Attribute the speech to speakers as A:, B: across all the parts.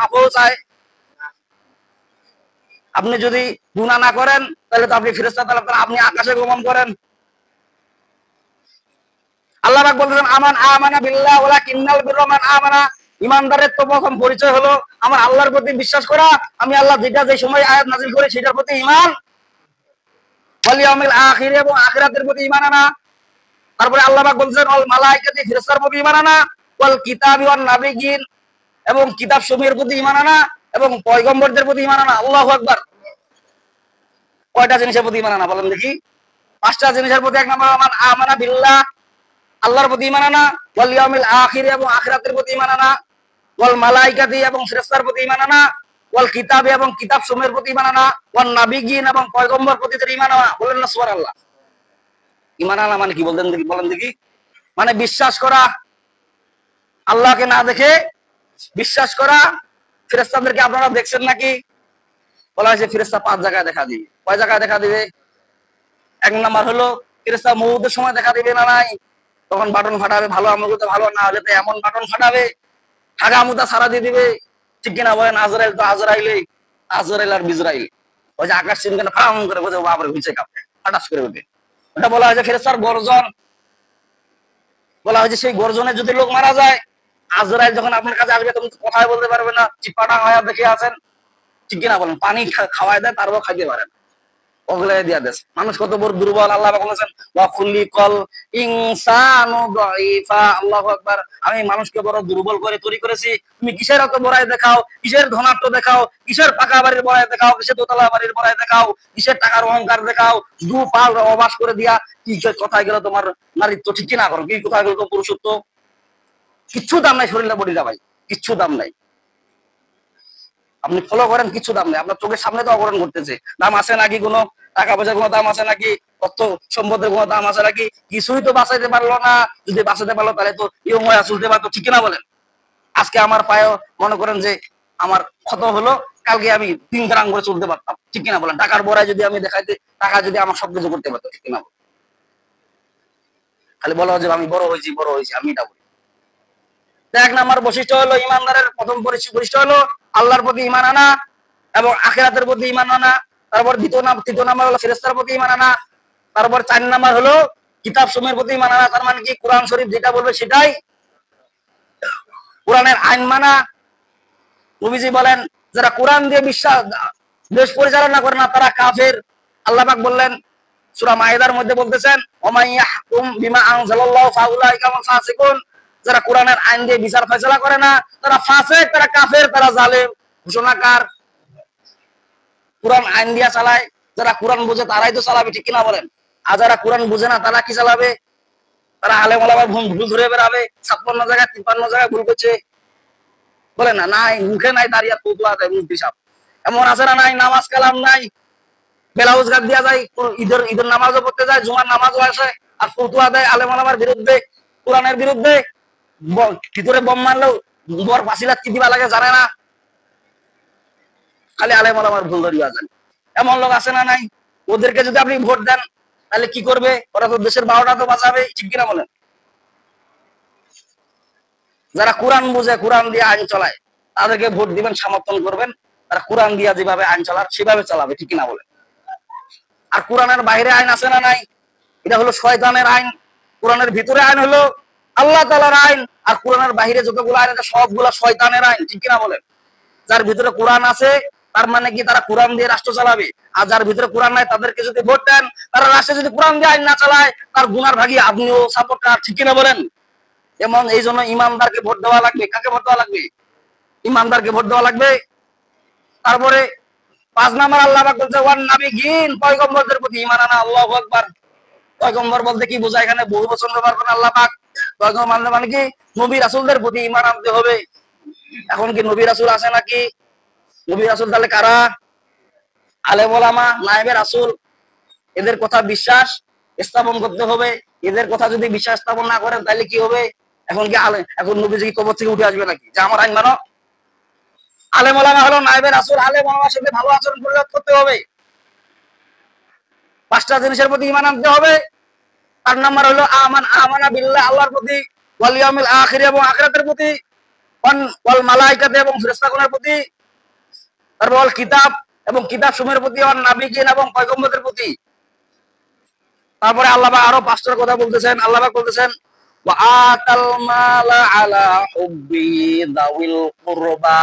A: মাফও চায়। আপনি যদি গুনাহ না করেন তাহলে তো আপনি ফেরেশতা তালাব করেন, আপনি আকাশে গমন করেন। আল্লাহ পাক বলতেছেন আমান আমানা বিল্লাহ ওয়ালাকিন্নাল বিররা মান আমানা, ইমানদারের তো প্রথম পরিচয় হলো আমার আল্লাহর প্রতি বিশ্বাস করা, আমি আল্লাহ যেটা যে সময় আয়াত নাযিল করি সেটার প্রতি ঈমান, ওয়াল ইয়াউমিল আখির এবং আখিরাতের প্রতি ঈমান আনা। তারপরে আল্লাহ পাক বলছেন ওয়াল মালায়েকাতি ফেরেশতার প্রতি ঈমান আনা, ওয়াল কিতাবি ওয়ান নাবিয়্যিন এবং কিতাব সমূহের প্রতি ঈমান আনা এবং পয়গম্বরদের প্রতি ঈমান আনা। আল্লাহু আকবার। কয়টা জিনিসের প্রতি ঈমান আনা বলেন দেখি? 5টা জিনিসের প্রতি। এক নম্বর আমান আমানা বিল্লাহ, আল্লাহর প্রতি ঈমান আনা, ওয়াল ইয়াউমিল আখির এবং আখিরাতের প্রতি ঈমান আনা, ওয়াল মালায়েকাতি এবং ফেরেশতার প্রতি ঈমান আনা, ওয়াল কিতাবি এবং কিতাব সমূহের প্রতি ঈমান আনা, ওয়ান নাবিয়্যিন এবং পয়গম্বর প্রতি ঈমান আনা। বলেন না সুবহানাল্লাহ। ঈমান আনা মানে কি বলেন দেখি? মানে বিশ্বাস করা, আল্লাহকে না দেখে বিশ্বাস করা। ফেরেশতাদেরকে আপনারা দেখছেন নাকি? বলা হয়েছে ফেরেশতা 5 জায়গায় দেখা দিবে। কয় জায়গায় দেখা দিবে? এক নাম্বার হলো ফেরেশতা মউতের সময় দেখা দিবে না নাই, তখন বাটন ফাটাবে, ভালো আমল করতে ভালো, না হলে তো এমন বাটন ফাটাবে হাগামুতা সারা দিয়ে দিবে। ঠিক কিনা বলেন? আজরাইল তো আজরাইল আর বিজরাইল, ওই যে আকাশ চিনকে ফাম করে বোঝে বাপরে হইছে কাঁপে, ফাটাস করে ওঠে। ওটা বলা হয়েছে ফেরেশতার গর্জন। বলা হয়েছে সেই গর্জনে যদি লোক মারা যায়, আজরাইল যখন আপনার কাছে আসবে তখন কথাই বলতে পারবে না, চিপাটা হয়ে দেখে আছেন। ঠিক কিনা বলেন? পানি খাওয়ায় দেয়, তারপর খাইতে পারে না, ওগুলাই দিয়া দেশ। মানুষ কত বড় দুর্বল। আল্লাহ পাক বলেছেন ওয়া খুলিকাল ইনসানু দাঈফা। আল্লাহু আকবার। আমি মানুষকে বড় দুর্বল করে তৈরি করেছি। তুমি কিসের এত বড়াই দেখাও, কিসের ধনাত্ম দেখাও, কিসের পাকা বাড়ির বড়াই দেখাও, কিসের দোতলা বাড়ির বড়াই দেখাও, কিসের টাকার অহংকার দেখাও, দু পাল অবাস করে দিয়া কি কোথায় গেল তোমার নারীত্ব? ঠিক কিনা করো? কি কোথায় গেল তোমার পুরুষত্ব? কিচ্ছু দাম নাই শরীরে বডিটা ভাই, কিচ্ছু দাম নাই। আপনি ফলো করেন, কিছু দাম নেই। আপনার চোখের সামনে তো অপহরণ করতেছে। দাম আছে নাকি? কোনো টাকা পয়সার কোনো দাম আছে নাকি? অর্থ সম্পদের কোনো দাম আছে নাকি? কিছুই তো বাঁচাইতে পারলো না। যদি বাঁচাতে পারলো তাহলে তো ইয়ং হয়ে চলতে পারতো। ঠিক কিনা বলেন? আজকে আমার পায়ে মনে করেন যে আমার ক্ষত হলো, কালকে আমি 3 গ্রাম করে চলতে পারতাম। ঠিক কিনা বলেন? টাকার বড়াই যদি আমি দেখাইতে, টাকা যদি আমার সবকিছু করতে পারতো। ঠিক কিনা বলেন? খালি বলা যে আমি বড় হয়েছি, আমি এটা বলি। এক নাম্বার বৈশিষ্ট্য হলো ইমানদারের প্রথম বৈশিষ্ট্য হলো আল্লাহর প্রতি ঈমান আনা এবং আখিরাতের প্রতি ঈমান আনা। তারপর তৃতীয় নাম্বার হলো ফেরেশতার প্রতি ঈমান আনা। তারপর 4 নাম্বার হলো কিতাব সমূহের প্রতি ঈমান আনা। তার মানে কি? কোরআন শরীফ যেটা বলবে সেটাই, কোরআনের আইন মানা। নবীজি বলেন যারা কোরআন দিয়ে বিশ্বাস দেশ পরিচালনা করে না তারা কাফের। আল্লাহ পাক বললেন সূরা মাইদার মধ্যে বলতেছেন ওমাইয়াহকুম বিমা আনজালাল্লাহু ফাউলাইকা হুমুল ফাসিকুন, যারা কোরআনের আইন দিয়ে বিচার ফয়সালা করে না তারা ফাসিক, তারা কাফের, তারা জালেম। ঘোষণাকার। কোরআন আইন দিয়া চালায়, যারা কোরআন বুঝে তারাই তো চালাবে। ঠিক কিনা বলেন? আর যারা কোরআন বুঝে না তারা কি চালাবে? তারা আলেম ওলামার ভুল ধরে বেড়াবে। 56 জায়গায় 53 জায়গায় ভুল করছে। বলে না নাই, মুখে নাই দাঁড়িয়ে ফতুয়া দেয় মুফতি সাহেব। এমন আছে না নাই? নামাজ কালাম নাই, ব্লাউজ গাদ দিয়া যায়, ঈদের নামাজও পড়তে যায়, জুমার নামাজও আসে, আর ফতুয়া দেয় আলেম ওলামার বিরুদ্ধে, কোরআনের বিরুদ্ধে। ভিতরে বম মারলেও বর ফাঁসিলাত কি দিবা লাগে জানে না, খালি আলেম ওলামার ভুল ধরিয়া যান। এমন লোক আছে না নাই? ওদেরকে যদি আপনি ভোট দেন তাহলে কি করবে? ওরা তো দেশের 12টা তো বাঁচাবে। ঠিক কিনা বলেন? যারা কোরআন বুঝে, কোরআন দিয়ে আইন চলায়, তাদেরকে ভোট দিবেন, সমর্থন করবেন। তারা কোরআন দিয়া যেভাবে আইন চালার সেভাবে চালাবে। ঠিক কিনা বলেন? আর কোরআনের বাইরে আইন আছে না নাই? এটা হলো শয়তানের আইন। কোরআনের ভিতরে আইন হলো আল্লাহ তাআলার আইন, আর কোরআনের বাইরে যতগুলো আইন আছে সবগুলা শয়তানের আইন। ঠিক কিনা বলেন? যার ভিতরে কোরআন আছে তার মানে কি তারা কোরআন দিয়ে রাষ্ট্র চালাবে, আর যার ভিতরে কোরআন নাই তাদেরকে যদি ভোট দেন, তারা রাষ্ট্রে যদি কোরআন দিয়ে আইন না চালায়, তার গুনার ভাগী আপনিও সাপোর্টার। ঠিক কিনা বলেন? এমন এই জন্য ইমানদারকে ভোট দেওয়া লাগবে। কাকে ভোট দেওয়া লাগবে? ইমানদারকে ভোট দেওয়া লাগবে। তারপরে 5 নাম্বার আল্লাহ পাক বলছে ওয়ান নাবিয়্যিন, পয়গম্বরদের প্রতি ঈমান আনা। আল্লাহু আকবার। পয়গম্বর বলতে কি বোঝায়? এখানে বহু বচন ব্যবহার করেন আল্লাহ পাক। পয়গম্বর মানে কি? নবী রাসূলদের প্রতি ঈমান আনতে হবে। এখন কি নবী রাসূল আছে নাকি? নবী রাসূল তাহলে কারা? আলেম ওলামা, নায়েবে রাসূল, এদের কথা বিশ্বাস স্থাপন করতে হবে। এদের কথা যদি বিশ্বাস স্থাপন না করেন তাহলে কি হবে? এখন কি এখন নবীজি কি কবর থেকে উঠে আসবে নাকি যে আমার আইন মানো? আলেম ওলামা হলো নায়েবে রাসূল। আলেম ওলামার সাথে ভালো আচরণ করতে হবে। 5টা জিনিসের প্রতি ঈমান আনতে হবে। 4 নাম্বার হলো আমানা বিল্লাহ, আল্লাহর প্রতি, ওয়াল ইয়াউমিল আখির এবং আখিরাতের প্রতি, ওয়াল মালাইকাতে এবং ফেরেশতাগণের প্রতি, তারপর ওয়াল কিতাব এবং কিতাব সমূহের প্রতি, ওয়ান নাবিয়িন এবং পয়গম্বরদের প্রতি। তারপরে আল্লাহ পাক আরো 5টার কথা বলতেছেন। আল্লাহ পাক বলতেছেন ওয়া আতাল মালা আলা হুব্বি দাউল কুরবা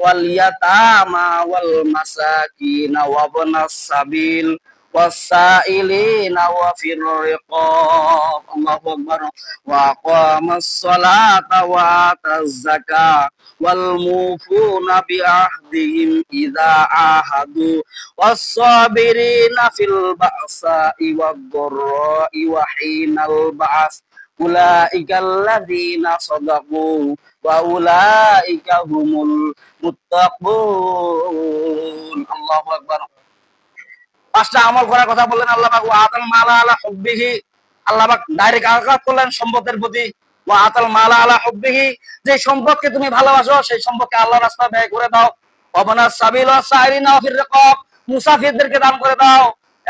A: ওয়াল ইয়াতামা ওয়াল মাসাকিন ওয়া ইবনাস সাবিল ওয়াসাইলিনা ওয়া ফির রিকাব। আল্লাহু আকবার। ওয়া আকামাস সালাতা ওয়া আতাজ যাকাত ওয়াল মুফুনা বিআহদিহিম ইযা আহাদু was-sabirina fil ba'sa'i wad-dharra'i wa hinal ba'as ulaika alladzina sadaqu wa ulaika humul muttaqun। আল্লাহু আকবার। 5টা আমল করার কথা বললেন আল্লাহ পাক। ওয়া আতাল মালা আলা হুব্বিহি, আল্লাহ পাক ডাইরেক্ট আঘাত করলেন সম্পদের প্রতি। ওয়া আতাল মালা আলা হুব্বিহি, যে সম্পদকে তুমি ভালোবাসো সেই সম্পদকে আল্লাহর রাস্তায় ব্যয় করে দাও। ওয়াবনাস সাবিল ওয়াসাইরিনা ফির রিকাব, মুসাফিরদেরকে দান করে দাও,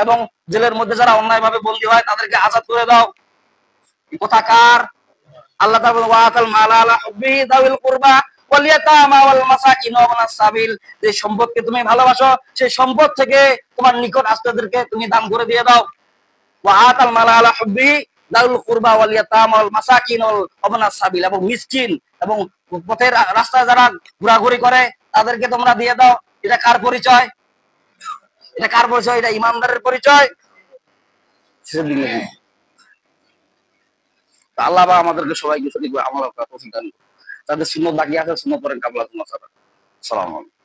A: এবং জেলের মধ্যে যারা অন্যায়ভাবে বন্দী হয় তাদেরকে আজাদ করে দাও। কথা কার? আল্লাহ তাআলা বলেন ওয়া আতাল মালা আলা হুব্বিহি দাউল কুরবা ওয়াল ইয়াতামা ওয়াল মাসাকিন ওয়া ইবনাস সাবিল, যে সম্পদকে তুমি ভালোবাসো সেই সম্পদ থেকে তোমার নিকট আত্মীয়দেরকে তুমি দান করে দিয়ে দাও। ওয়া আতাল মালা আলা হুব্বিহি দাউল কুরবা ওয়াল ইয়াতামা ওয়াল মাসাকিন ওয়া ইবনাস সাবিল, এবং মিসকিন এবং পথের রাস্তায় যারা ঘোরাঘুরি করে তাদেরকে তোমরা দিয়ে দাও। এটা কার পরিচয়? এটা কার পরিচয়? এটা ইমানদারের পরিচয়। আল্লাহ আমাদেরকে সবাইকে সঠিকভাবে আমল করার তৌফিক দান করুন। তাদের সুন্নাত বাকি আছে, সুন্নাত পড়েন কাবলা। আসসালামু আলাইকুম।